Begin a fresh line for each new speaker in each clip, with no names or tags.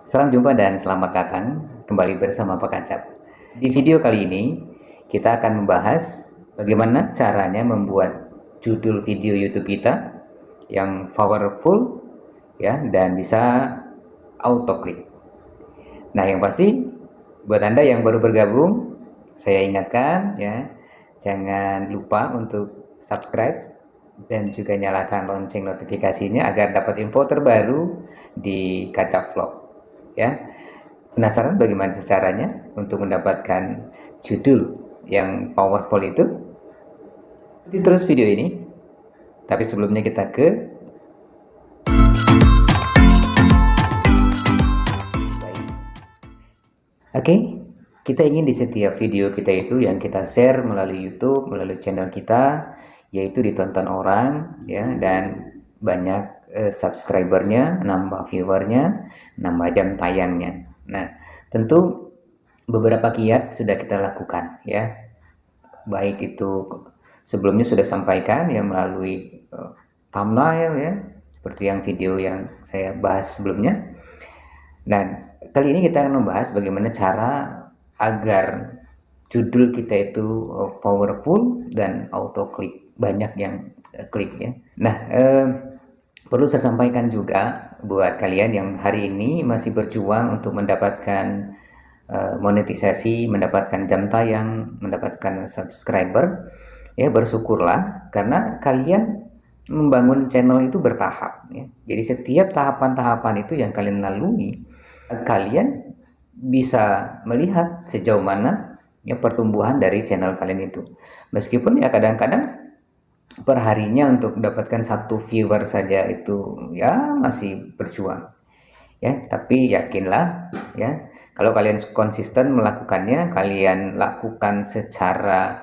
Salam jumpa dan selamat datang kembali bersama Pak Kacap. Di video kali ini kita akan membahas bagaimana caranya membuat judul video YouTube kita yang powerful ya dan bisa auto click. Nah, yang pasti buat Anda yang baru bergabung, saya ingatkan ya, jangan lupa untuk subscribe dan juga nyalakan lonceng notifikasinya agar dapat info terbaru di Kacap Vlog. Ya, penasaran bagaimana caranya untuk mendapatkan judul yang powerful itu? Ikuti terus video ini. Tapi sebelumnya kita ke Oke, kita ingin di setiap video kita itu yang kita share melalui YouTube, melalui channel kita, yaitu ditonton orang ya dan banyak subscribernya, nambah viewernya, nambah jam tayangnya. Nah, tentu beberapa kiat sudah kita lakukan ya, baik itu sebelumnya sudah sampaikan ya melalui thumbnail ya, seperti yang video yang saya bahas sebelumnya. Dan kali ini kita akan membahas bagaimana cara agar judul kita itu powerful dan auto klik, banyak yang klik ya. Nah, perlu saya sampaikan juga buat kalian yang hari ini masih berjuang untuk mendapatkan monetisasi, mendapatkan jam tayang, mendapatkan subscriber, ya bersyukurlah karena kalian membangun channel itu bertahap ya. Jadi setiap tahapan-tahapan itu yang kalian lalui, kalian bisa melihat sejauh mana ya pertumbuhan dari channel kalian itu. Meskipun ya kadang-kadang perharinya untuk mendapatkan satu viewer saja itu ya masih berjuang ya, tapi yakinlah ya kalau kalian konsisten melakukannya, kalian lakukan secara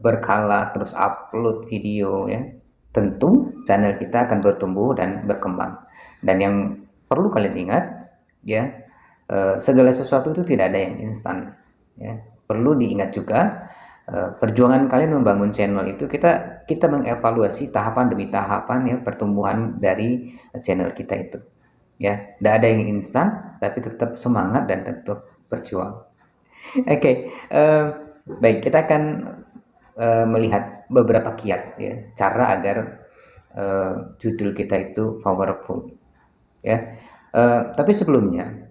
berkala, terus upload video ya, tentu channel kita akan bertumbuh dan berkembang. Dan yang perlu kalian ingat ya, segala sesuatu itu tidak ada yang instan ya. Perlu diingat juga perjuangan kalian membangun channel itu kita mengevaluasi tahapan demi tahapan ya pertumbuhan dari channel kita itu ya. Tidak ada yang instan, tapi tetap semangat dan tetap berjuang. Oke, baik, kita akan melihat beberapa kiat ya, cara agar judul kita itu powerful ya. Tapi sebelumnya,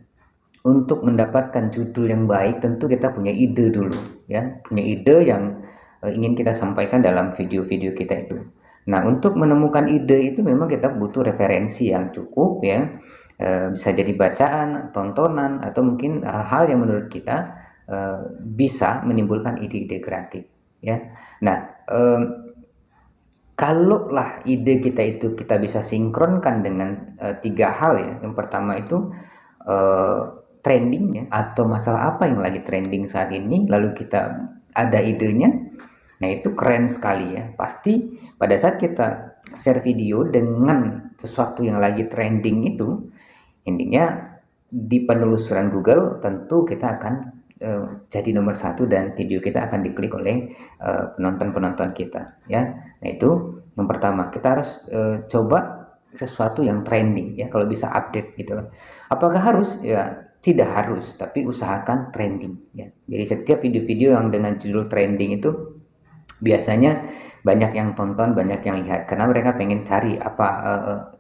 untuk mendapatkan judul yang baik tentu kita punya ide dulu ya, punya ide yang ingin kita sampaikan dalam video-video kita itu. Nah, untuk menemukan ide itu memang kita butuh referensi yang cukup ya, bisa jadi bacaan, tontonan, atau mungkin hal-hal yang menurut kita bisa menimbulkan ide-ide kreatif ya. Nah, kalaulah ide kita itu kita bisa sinkronkan dengan tiga hal ya. Yang pertama itu trendingnya atau masalah apa yang lagi trending saat ini, lalu kita ada idenya. Nah, itu keren sekali ya. Pasti pada saat kita share video dengan sesuatu yang lagi trending itu, intinya di penelusuran Google tentu kita akan jadi nomor satu dan video kita akan diklik oleh penonton-penonton kita ya. Nah, itu yang pertama, kita harus coba sesuatu yang trending ya, kalau bisa update gitu. Apakah harus? Ya tidak harus, tapi usahakan trending ya. Jadi setiap video-video yang dengan judul trending itu biasanya banyak yang tonton, banyak yang lihat karena mereka pengen cari apa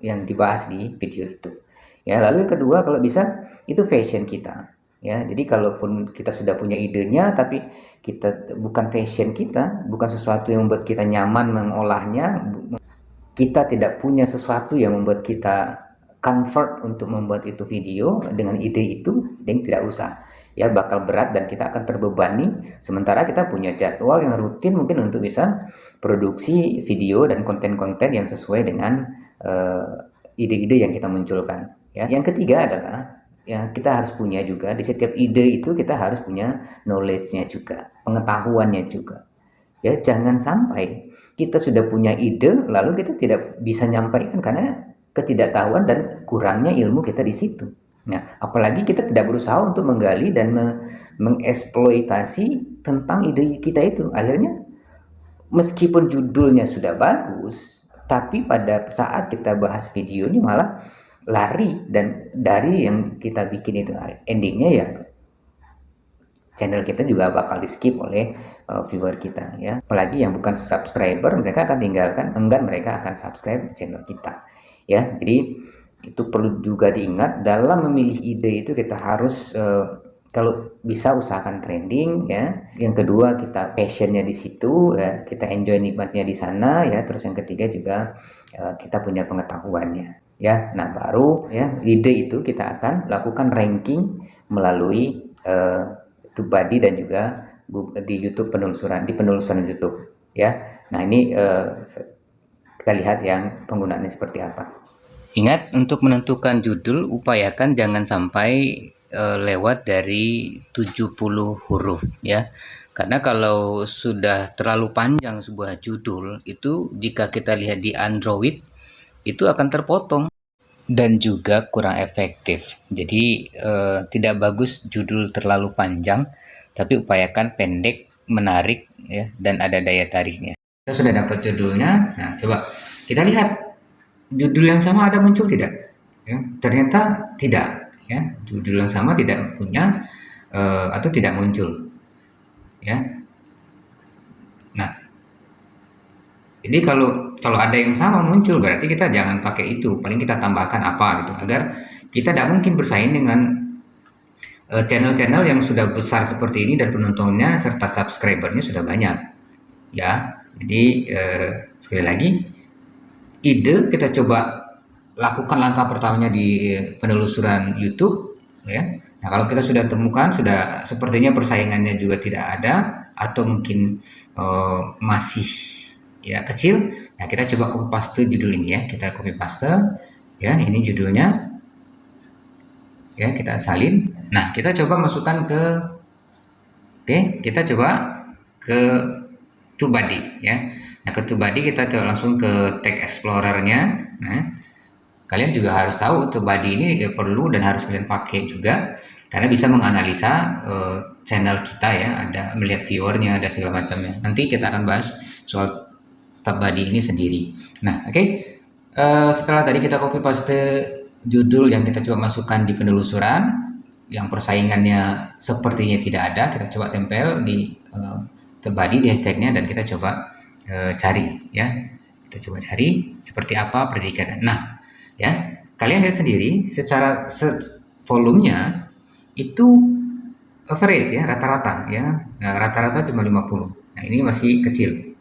yang dibahas di video itu ya. Lalu yang kedua, kalau bisa itu fashion kita ya. Jadi kalaupun kita sudah punya idenya tapi kita bukan fashion kita, bukan sesuatu yang membuat kita nyaman mengolahnya, kita tidak punya sesuatu yang membuat kita comfort untuk membuat itu video dengan ide itu, dan tidak usah ya, bakal berat dan kita akan terbebani. Sementara kita punya jadwal yang rutin mungkin untuk bisa produksi video dan konten-konten yang sesuai dengan ide-ide yang kita munculkan ya. Yang ketiga adalah ya, kita harus punya juga di setiap ide itu kita harus punya knowledge-nya juga, pengetahuannya juga ya. Jangan sampai kita sudah punya ide lalu kita tidak bisa nyampaikan karena ketidaktahuan dan kurangnya ilmu kita di situ. Nah, apalagi kita tidak berusaha untuk menggali dan mengeksploitasi tentang ide kita itu. Akhirnya meskipun judulnya sudah bagus, tapi pada saat kita bahas video ini malah lari, dan dari yang kita bikin itu endingnya ya channel kita juga bakal di skip oleh viewer kita ya. Apalagi yang bukan subscriber, mereka akan tinggalkan, enggan mereka akan subscribe channel kita ya. Jadi itu perlu juga diingat dalam memilih ide itu. Kita harus kalau bisa usahakan trending ya. Yang kedua, kita passionnya di situ ya, kita enjoy nikmatnya di sana ya. Terus yang ketiga juga kita punya pengetahuannya ya. Nah, baru ya ide itu kita akan lakukan ranking melalui TubeBuddy dan juga di YouTube penelusuran, di penelusuran YouTube ya. Nah, ini kita lihat yang penggunaannya seperti apa. Ingat, untuk menentukan judul upayakan jangan sampai lewat dari 70 huruf ya. Karena kalau sudah terlalu panjang sebuah judul itu, jika kita lihat di Android itu akan terpotong dan juga kurang efektif. Jadi tidak bagus judul terlalu panjang, tapi upayakan pendek, menarik ya, dan ada daya tariknya. Kita sudah dapat judulnya. Nah, coba kita lihat judul yang sama ada muncul tidak? Ya, ternyata tidak ya. Judul yang sama tidak punya atau tidak muncul ya. Nah, jadi kalau ada yang sama muncul, berarti kita jangan pakai itu. Paling kita tambahkan apa gitu, agar kita tidak mungkin bersaing dengan channel-channel yang sudah besar seperti ini dan penontonnya serta subscribernya sudah banyak ya. Jadi sekali lagi, ide kita coba lakukan langkah pertamanya di penelusuran YouTube ya. Nah, kalau kita sudah temukan sudah sepertinya persaingannya juga tidak ada, atau mungkin masih ya kecil, nah kita coba copy paste judul ini ya. Kita copy paste ya, ini judulnya ya, kita salin. Nah, kita coba masukkan ke kita coba ke TubeBuddy ya. Nah, ke TubeBuddy kita coba langsung ke tag explorernya. Nah, kalian juga harus tahu TubeBuddy ini perlu dan harus kalian pakai juga, karena bisa menganalisa channel kita ya, ada melihat viewernya, ada segala macamnya. Nanti kita akan bahas soal TubeBuddy ini sendiri. Nah, oke. Setelah tadi kita copy paste judul yang kita coba masukkan di penelusuran, yang persaingannya sepertinya tidak ada, kita coba tempel di TubeBuddy di hashtagnya, dan kita coba cari ya. Kita coba cari seperti apa predikatnya. Nah ya, kalian lihat sendiri secara volumenya itu average ya, rata-rata ya. Nah, rata-rata cuma 50. Nah, ini masih kecil.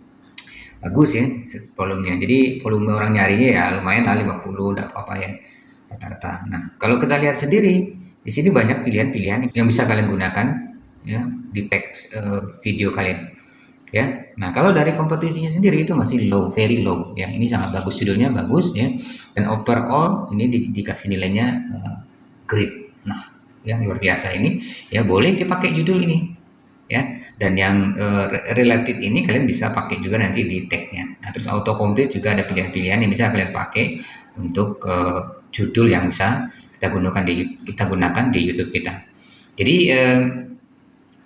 Bagus ya volumenya. Jadi volume orang nyarinya ya lumayan lah, 50, enggak apa-apa ya, rata-rata. Nah, kalau kita lihat sendiri di sini banyak pilihan-pilihan yang bisa kalian gunakan ya di teks video kalian ya. Nah, kalau dari kompetisinya sendiri itu masih low, very low ya. Ini sangat bagus, judulnya bagus ya, dan overall ini dikasih nilainya great. Nah, yang luar biasa ini ya, boleh dipakai judul ini ya. Dan yang related ini kalian bisa pakai juga nanti di tagnya. Nah, terus auto complete juga ada pilihan-pilihan yang bisa kalian pakai untuk judul yang bisa kita gunakan di YouTube kita. Jadi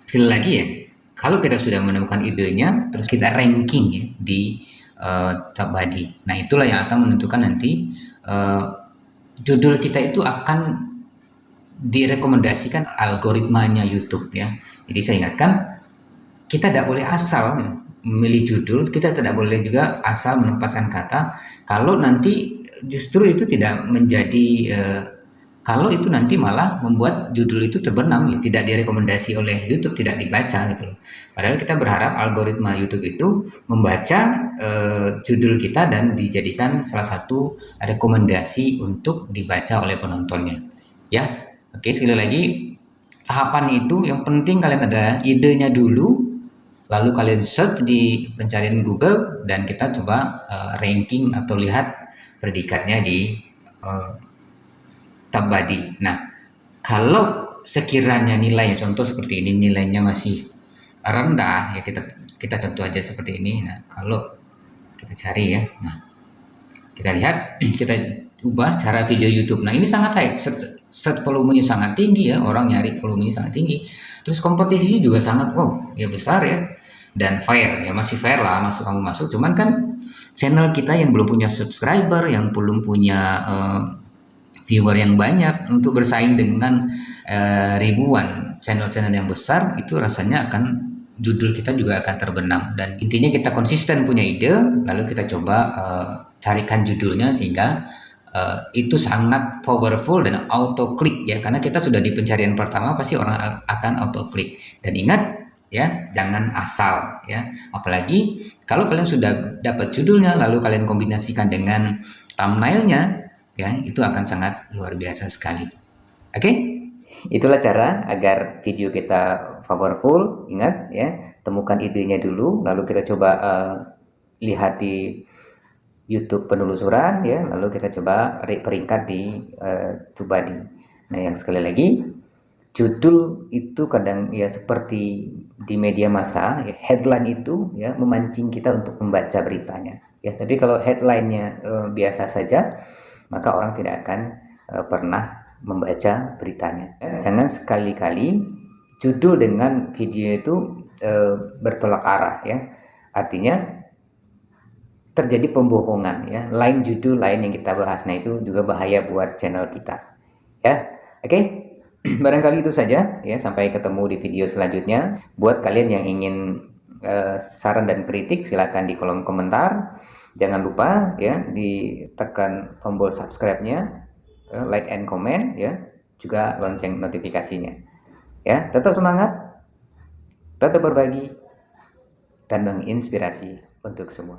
sekali lagi ya, kalau kita sudah menemukan idenya, terus kita ranking ya di TubeBuddy. Nah, itulah yang akan menentukan nanti judul kita itu akan direkomendasikan algoritmanya YouTube ya. Jadi saya ingatkan, kita tidak boleh asal memilih judul, kita tidak boleh juga asal menempatkan kata, kalau nanti justru itu tidak menjadi kalau itu nanti malah membuat judul itu terbenam ya, tidak direkomendasi oleh YouTube, tidak dibaca gitu loh. Padahal kita berharap algoritma YouTube itu membaca judul kita dan dijadikan salah satu rekomendasi untuk dibaca oleh penontonnya ya. Oke, sekali lagi, tahapan itu yang penting kalian ada idenya dulu, lalu kalian search di pencarian Google, dan kita coba ranking atau lihat predikatnya di TubeBuddy. Nah, kalau sekiranya nilainya, contoh seperti ini, nilainya masih rendah ya, kita tentu aja seperti ini. Nah, kalau kita cari ya, nah kita lihat, kita ubah cara video YouTube. Nah, ini sangat high, search volumenya sangat tinggi ya, orang nyari volumenya sangat tinggi. Terus kompetisinya juga sangat ya besar ya, dan fair ya, masih fair lah, kamu masuk. Cuman kan channel kita yang belum punya subscriber, yang belum punya viewer yang banyak, untuk bersaing dengan ribuan channel-channel yang besar, itu rasanya akan judul kita juga akan terbenam. Dan intinya kita konsisten punya ide, lalu kita coba carikan judulnya sehingga itu sangat powerful dan auto klik ya, karena kita sudah di pencarian pertama pasti orang akan auto klik. Dan ingat ya, jangan asal ya, apalagi kalau kalian sudah dapat judulnya lalu kalian kombinasikan dengan thumbnailnya ya, itu akan sangat luar biasa sekali. Oke, itulah cara agar video kita powerful. Ingat ya, temukan idenya dulu, lalu kita coba lihat di YouTube penelusuran ya, lalu kita coba peringkat di TubeBuddy. Nah, yang sekali lagi, judul itu kadang ya seperti di media massa ya, headline itu ya memancing kita untuk membaca beritanya ya. Tapi kalau headline-nya biasa saja, maka orang tidak akan pernah membaca beritanya. Jangan sekali-kali judul dengan video itu bertolak arah ya. Artinya terjadi pembohongan ya, lain judul lain yang kita bahas. Nah, itu juga bahaya buat channel kita ya. Oke, barangkali itu saja ya, sampai ketemu di video selanjutnya. Buat kalian yang ingin saran dan kritik, silakan di kolom komentar. Jangan lupa ya ditekan tombol subscribe-nya, like and comment ya, juga lonceng notifikasinya ya. Tetap semangat, tetap berbagi dan menginspirasi untuk semua.